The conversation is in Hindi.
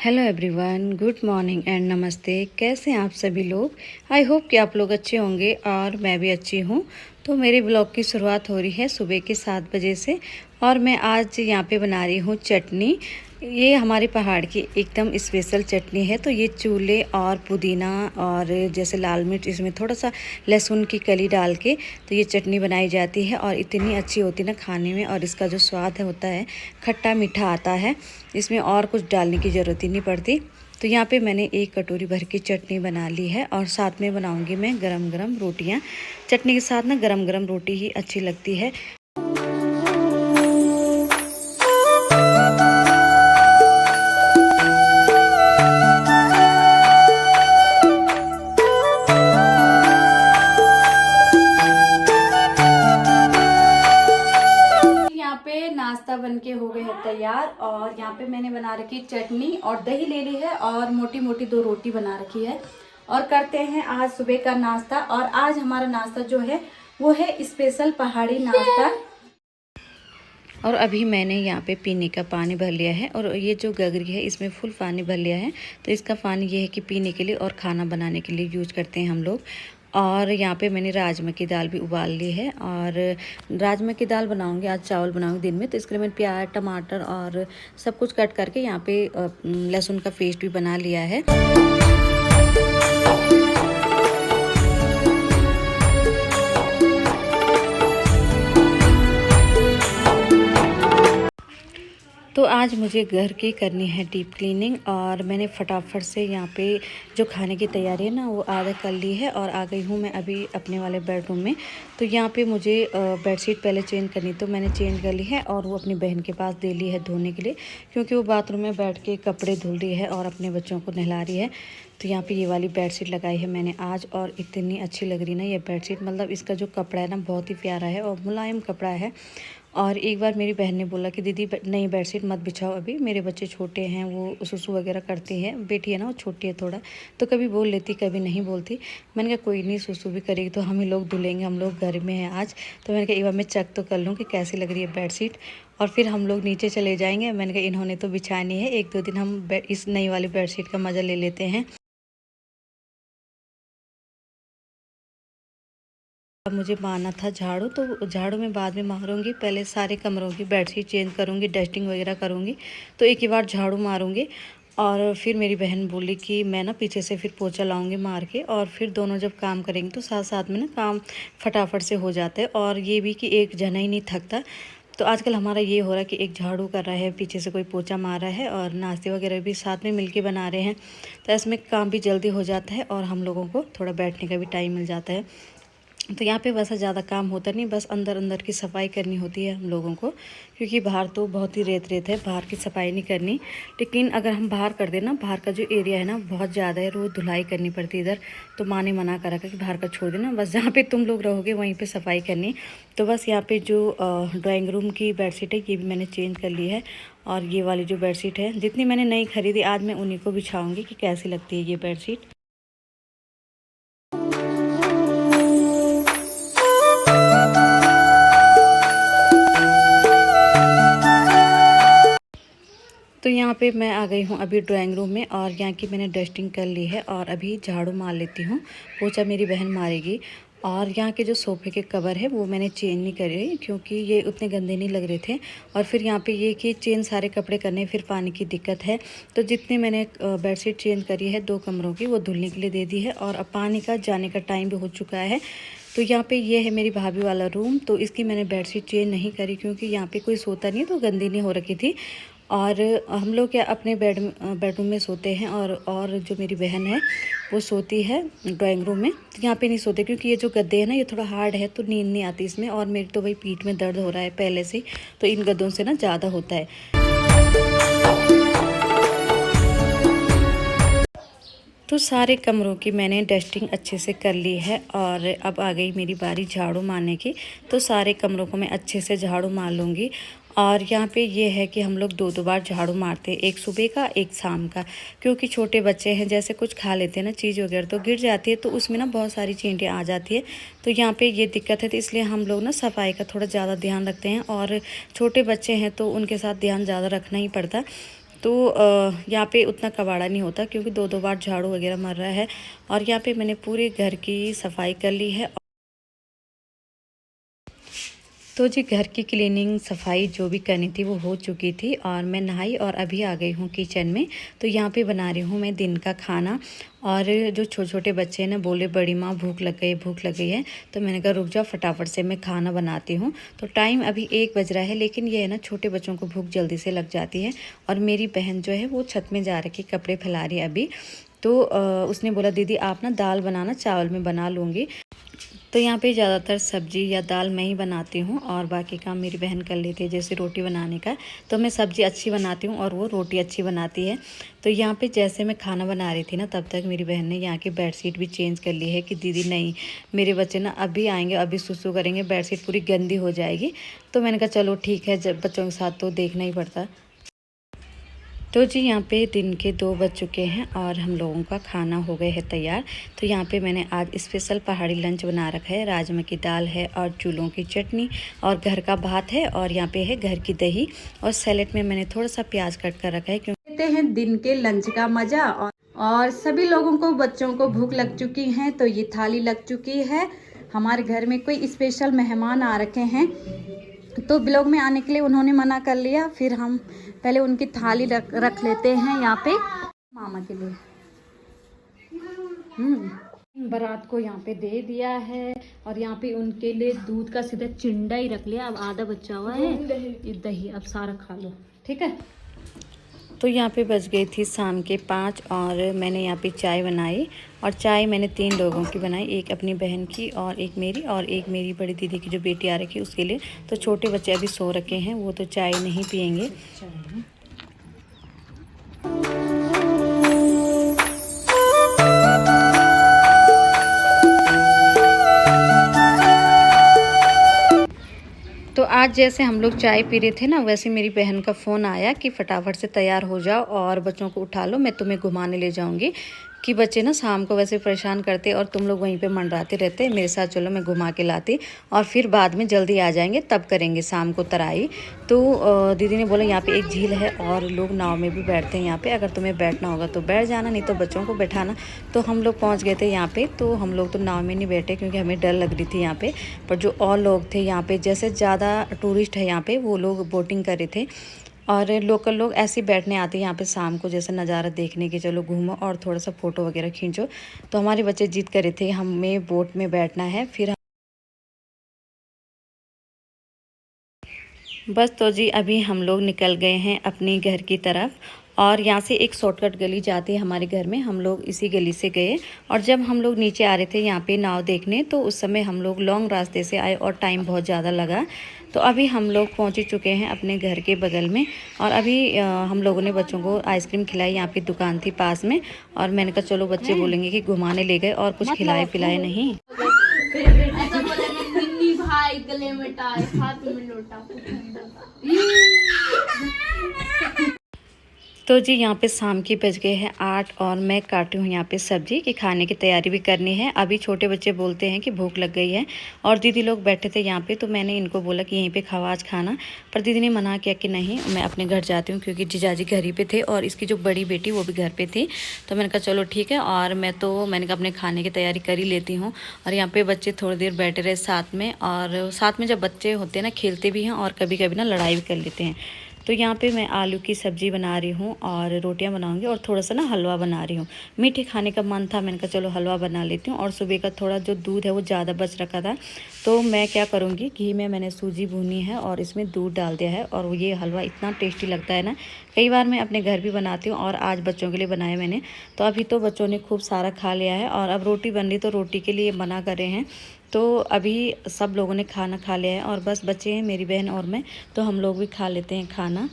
Hello everyone, good morning and नमस्ते। कैसे हैं आप सभी लोग। आई होप कि आप लोग अच्छे होंगे और मैं भी अच्छी हूँ। तो मेरे ब्लॉग की शुरुआत हो रही है सुबह के 7 बजे से और मैं आज यहाँ पे बना रही हूँ चटनी। ये हमारे पहाड़ की एकदम स्पेशल चटनी है। तो ये चूले और पुदीना और जैसे लाल मिर्च, इसमें थोड़ा सा लहसुन की कली डाल के तो ये चटनी बनाई जाती है और इतनी अच्छी होती है ना खाने में। और इसका जो स्वाद होता है खट्टा मीठा आता है, इसमें और कुछ डालने की ज़रूरत ही नहीं पड़ती। तो यहाँ पे मैंने एक कटोरी भर की चटनी बना ली है और साथ में बनाऊंगी मैं गरम गरम रोटियाँ। चटनी के साथ ना गरम गरम रोटी ही अच्छी लगती है। यहाँ पे नाश्ता बनके हो गए है तैयार और यहाँ पे मैंने बना रखी चटनी और दही ले ली है और मोटी मोटी 2 रोटी बना रखी है। और करते हैं आज सुबह का नाश्ता। और आज हमारा नाश्ता जो है वो है स्पेशल पहाड़ी नाश्ता। और अभी मैंने यहाँ पे पीने का पानी भर लिया है और ये जो गगरी है इसमें फुल पानी भर लिया है। तो इसका पानी ये है कि पीने के लिए और खाना बनाने के लिए यूज करते हैं हम लोग। और यहाँ पे मैंने राजमा की दाल भी उबाल ली है और राजमा की दाल बनाऊंगी, आज चावल बनाऊंगी दिन में। तो इसके लिए मैंने प्याज टमाटर और सब कुछ कट करके यहाँ पे लहसुन का पेस्ट भी बना लिया है। तो आज मुझे घर की करनी है डीप क्लीनिंग और मैंने फटाफट से यहाँ पे जो खाने की तैयारी है ना वो आधा कर ली है और आ गई हूँ मैं अभी अपने वाले बेडरूम में। तो यहाँ पे मुझे बेडशीट पहले चेंज करनी, तो मैंने चेंज कर ली है और वो अपनी बहन के पास दे ली है धोने के लिए, क्योंकि वो बाथरूम में बैठ के कपड़े धुल रही है और अपने बच्चों को नहला रही है। तो यहाँ पे ये वाली बेडशीट लगाई है मैंने आज और इतनी अच्छी लग रही ना ये बेडशीट। मतलब इसका जो कपड़ा है ना बहुत ही प्यारा है और मुलायम कपड़ा है। और एक बार मेरी बहन ने बोला कि दीदी नई बेडशीट मत बिछाओ, अभी मेरे बच्चे छोटे हैं, वो सुसु वगैरह करती हैं। बेटी है ना वो छोटी है थोड़ा, तो कभी बोल लेती कभी नहीं बोलती। मैंने कहा कोई नहीं, सुसु भी करेगी तो हम ही लोग धुलेंगे, हम लोग घर में हैं आज। तो मैंने कहा एक बार मैं चेक तो कर लूँ कि कैसी लग रही है बेडशीट और फिर हम लोग नीचे चले जाएंगे। मैंने कहा इन्होंने तो बिछानी है, 1-2 दिन हम इस नई वाली बेडशीट का मज़ा ले लेते हैं। अब मुझे मारना था झाड़ू, तो झाड़ू मैं बाद में मारूंगी, पहले सारे कमरों की बेडशीट चेंज करूंगी, डस्टिंग वगैरह करूंगी, तो एक ही बार झाड़ू मारूंगी। और फिर मेरी बहन बोली कि मैं ना पीछे से फिर पोछा लाऊंगी मार के, और फिर दोनों जब काम करेंगे तो साथ साथ में ना काम फटाफट से हो जाता है। और ये भी कि एक जना ही नहीं थकता। तो आजकल हमारा ये हो रहा है कि एक झाड़ू कर रहा है, पीछे से कोई पोछा मार रहा है और नाश्ते वगैरह भी साथ में मिलके बना रहे हैं। तो इसमें काम भी जल्दी हो जाता है और हम लोगों को थोड़ा बैठने का भी टाइम मिल जाता है। तो यहाँ पे वैसा ज़्यादा काम होता नहीं, बस अंदर अंदर की सफाई करनी होती है हम लोगों को, क्योंकि बाहर तो बहुत ही रेत रेत है, बाहर की सफाई नहीं करनी। लेकिन अगर हम बाहर कर देना, बाहर का जो एरिया है ना बहुत ज़्यादा है, रोज़ धुलाई करनी पड़ती है इधर। तो माँ ने मना करा कि बाहर का छोड़ देना, बस जहाँ पे तुम लोग रहोगे वहीं पर सफाई करनी। तो बस यहाँ पर जो ड्राइंग रूम की बेडशीट है ये भी मैंने चेंज कर ली है। और ये वाली जो बेडशीट है जितनी मैंने नई खरीदी आज मैं उन्हीं को बिछाऊँगी कि कैसी लगती है ये बेडशीट। तो यहाँ पे मैं आ गई हूँ अभी ड्राइंग रूम में और यहाँ की मैंने डस्टिंग कर ली है और अभी झाड़ू मार लेती हूँ, पोछा मेरी बहन मारेगी। और यहाँ के जो सोफ़े के कवर है वो मैंने चेंज नहीं करे, क्योंकि ये उतने गंदे नहीं लग रहे थे। और फिर यहाँ पे ये कि चेंज सारे कपड़े करने फिर पानी की दिक्कत है। तो जितनी मैंने बेडशीट चेंज करी है 2 कमरों की वो धुलने के लिए दे दी है और अब पानी का जाने का टाइम भी हो चुका है। तो यहाँ पे ये है मेरी भाभी वाला रूम, तो इसकी मैंने बेडशीट चेंज नहीं करी क्योंकि यहाँ पे कोई सोता नहीं तो गंदी नहीं हो रखी थी। और हम लोग क्या अपने बेडरूम में सोते हैं और जो मेरी बहन है वो सोती है ड्राइंग रूम में। तो यहाँ पे नहीं सोते क्योंकि ये जो गद्दे है ना ये थोड़ा हार्ड है तो नींद नहीं आती इसमें, और मेरी तो भाई पीठ में दर्द हो रहा है पहले से, तो इन गद्दों से ना ज़्यादा होता है। तो सारे कमरों की मैंने डस्टिंग अच्छे से कर ली है और अब आ गई मेरी बारी झाड़ू मारने की। तो सारे कमरों को मैं अच्छे से झाड़ू मार लूँगी। और यहाँ पे ये है कि हम लोग 2-2 बार झाड़ू मारते हैं, एक सुबह का एक शाम का, क्योंकि छोटे बच्चे हैं जैसे कुछ खा लेते हैं ना चीज़ वगैरह तो गिर जाती है, तो उसमें ना बहुत सारी चींटियाँ आ जाती है। तो यहाँ पे ये दिक्कत है, तो इसलिए हम लोग ना सफाई का थोड़ा ज़्यादा ध्यान रखते हैं। और छोटे बच्चे हैं तो उनके साथ ध्यान ज़्यादा रखना ही पड़ता। तो यहाँ पे उतना कबाड़ा नहीं होता क्योंकि 2-2 बार झाड़ू वगैरह मार रहा है। और यहाँ पे मैंने पूरे घर की सफाई कर ली है। तो जी घर की क्लीनिंग सफाई जो भी करनी थी वो हो चुकी थी और मैं नहाई और अभी आ गई हूँ किचन में। तो यहाँ पे बना रही हूँ मैं दिन का खाना। और जो छोटे छोटे बच्चे हैं ना बोले बड़ी माँ भूख लग गई है। तो मैंने कहा रुक जाओ फटाफट से मैं खाना बनाती हूँ। तो टाइम अभी 1 बज रहा है, लेकिन ये है ना छोटे बच्चों को भूख जल्दी से लग जाती है। और मेरी बहन जो है वो छत में जा रखी कपड़े फैला रही है अभी। तो उसने बोला दीदी आप ना दाल बनाना, चावल में बना लूँगी। तो यहाँ पे ज़्यादातर सब्ज़ी या दाल मैं ही बनाती हूँ और बाकी काम मेरी बहन कर लेती है, जैसे रोटी बनाने का। तो मैं सब्ज़ी अच्छी बनाती हूँ और वो रोटी अच्छी बनाती है। तो यहाँ पे जैसे मैं खाना बना रही थी ना तब तक मेरी बहन ने यहाँ की बेडशीट भी चेंज कर ली है कि दीदी नहीं, मेरे बच्चे ना अभी आएंगे, अभी सुसु करेंगे, बेडशीट पूरी गंदी हो जाएगी। तो मैंने कहा चलो ठीक है, जब बच्चों के साथ तो देखना ही पड़ता। तो जी यहाँ पे दिन के 2 बज चुके हैं और हम लोगों का खाना हो गया है तैयार। तो यहाँ पे मैंने आज स्पेशल पहाड़ी लंच बना रखा है। राजमा की दाल है और चूलों की चटनी और घर का भात है और यहाँ पे है घर की दही और सैलेड में मैंने थोड़ा सा प्याज कट कर रखा है क्योंकि लेते हैं दिन के लंच का मज़ा। और सभी लोगों को, बच्चों को भूख लग चुकी है तो ये थाली लग चुकी है। हमारे घर में कोई स्पेशल मेहमान आ रखे हैं तो ब्लॉग में आने के लिए उन्होंने मना कर लिया। फिर हम पहले उनकी थाली रख लेते हैं यहाँ पे मामा के लिए। बारात को यहाँ पे दे दिया है और यहाँ पे उनके लिए दूध का सीधा चिंडा ही रख लिया। अब आधा बचा हुआ है, ये दही अब सारा खा लो, ठीक है। तो यहाँ पे बज गई थी शाम के 5 और मैंने यहाँ पे चाय बनाई। और चाय मैंने 3 लोगों की बनाई, एक अपनी बहन की और एक मेरी और एक मेरी बड़ी दीदी की जो बेटी आ रखी उसके लिए। तो छोटे बच्चे अभी सो रखे हैं, वो तो चाय नहीं पियेंगे। तो आज जैसे हम लोग चाय पी रहे थे ना, वैसे मेरी बहन का फ़ोन आया कि फटाफट से तैयार हो जाओ और बच्चों को उठा लो, मैं तुम्हें घुमाने ले जाऊंगी। कि बच्चे ना शाम को वैसे परेशान करते और तुम लोग वहीं पे मंडराते रहते, मेरे साथ चलो मैं घुमा के लाती और फिर बाद में जल्दी आ जाएंगे, तब करेंगे शाम को तराई। तो दीदी ने बोला यहाँ पे एक झील है और लोग नाव में भी बैठते हैं यहाँ पे, अगर तुम्हें बैठना होगा तो बैठ जाना, नहीं तो बच्चों को बैठाना। तो हम लोग पहुँच गए थे यहाँ पे। तो हम लोग तो नाव में नहीं बैठे क्योंकि हमें डर लग रही थी यहाँ पे। पर जो और लोग थे यहाँ पे, जैसे ज़्यादा टूरिस्ट है यहाँ पे, वो लोग बोटिंग कर रहे थे और लोकल लोग ऐसे ही बैठने आते हैं यहाँ पे शाम को, जैसे नज़ारा देखने के, चलो घूमो और थोड़ा सा फ़ोटो वगैरह खींचो। तो हमारे बच्चे जिद कर रहे थे हमें बोट में बैठना है। फिर बस तो जी अभी हम लोग निकल गए हैं अपनी घर की तरफ और यहाँ से एक शॉर्टकट गली जाती है हमारे घर में, हम लोग इसी गली से गए। और जब हम लोग नीचे आ रहे थे यहाँ पे नाव देखने, तो उस समय हम लोग लॉन्ग रास्ते से आए और टाइम बहुत ज़्यादा लगा। तो अभी हम लोग पहुँच ही चुके हैं अपने घर के बगल में। और अभी हम लोगों ने बच्चों को आइसक्रीम खिलाई, यहाँ पे दुकान थी पास में। और मैंने कहा चलो बच्चे बोलेंगे कि घुमाने ले गए और कुछ खिलाए पिलाए नहीं। भाई गले में टाई, हाथ में लोटा। तो जी यहाँ पे शाम की बज गए हैं 8 और मैं काटी हूँ यहाँ पे सब्जी कि खाने की तैयारी भी करनी है। अभी छोटे बच्चे बोलते हैं कि भूख लग गई है और दीदी लोग बैठे थे यहाँ पे। तो मैंने इनको बोला कि यहीं पे खाओ आज खाना, पर दीदी ने मना किया कि नहीं मैं अपने घर जाती हूँ, क्योंकि जीजाजी घर ही पे थे और इसकी जो बड़ी बेटी वो भी घर पे थी। तो मैंने कहा चलो ठीक है। और मैंने कहा अपने खाने की तैयारी कर ही लेती हूँ। और यहाँ पे बच्चे थोड़ी देर बैठे रहे साथ में, और साथ में जब बच्चे होते हैं ना खेलते भी हैं और कभी कभी ना लड़ाई भी कर लेते हैं। तो यहाँ पे मैं आलू की सब्ज़ी बना रही हूँ और रोटियाँ बनाऊँगी और थोड़ा सा ना हलवा बना रही हूँ। मीठे खाने का मन था, मैंने कहा चलो हलवा बना लेती हूँ। और सुबह का थोड़ा जो दूध है वो ज़्यादा बच रखा था, तो मैं क्या करूँगी, घी में मैंने सूजी भूनी है और इसमें दूध डाल दिया है। और ये हलवा इतना टेस्टी लगता है ना, कई बार मैं अपने घर भी बनाती हूँ और आज बच्चों के लिए बनाया मैंने। तो अभी तो बच्चों ने खूब सारा खा लिया है और अब रोटी बन रही, तो रोटी के लिए मना कर रहे हैं। तो अभी सब लोगों ने खाना खा लिया है और बस बच्चे हैं मेरी बहन और मैं, तो हम लोग भी खा लेते हैं खाना।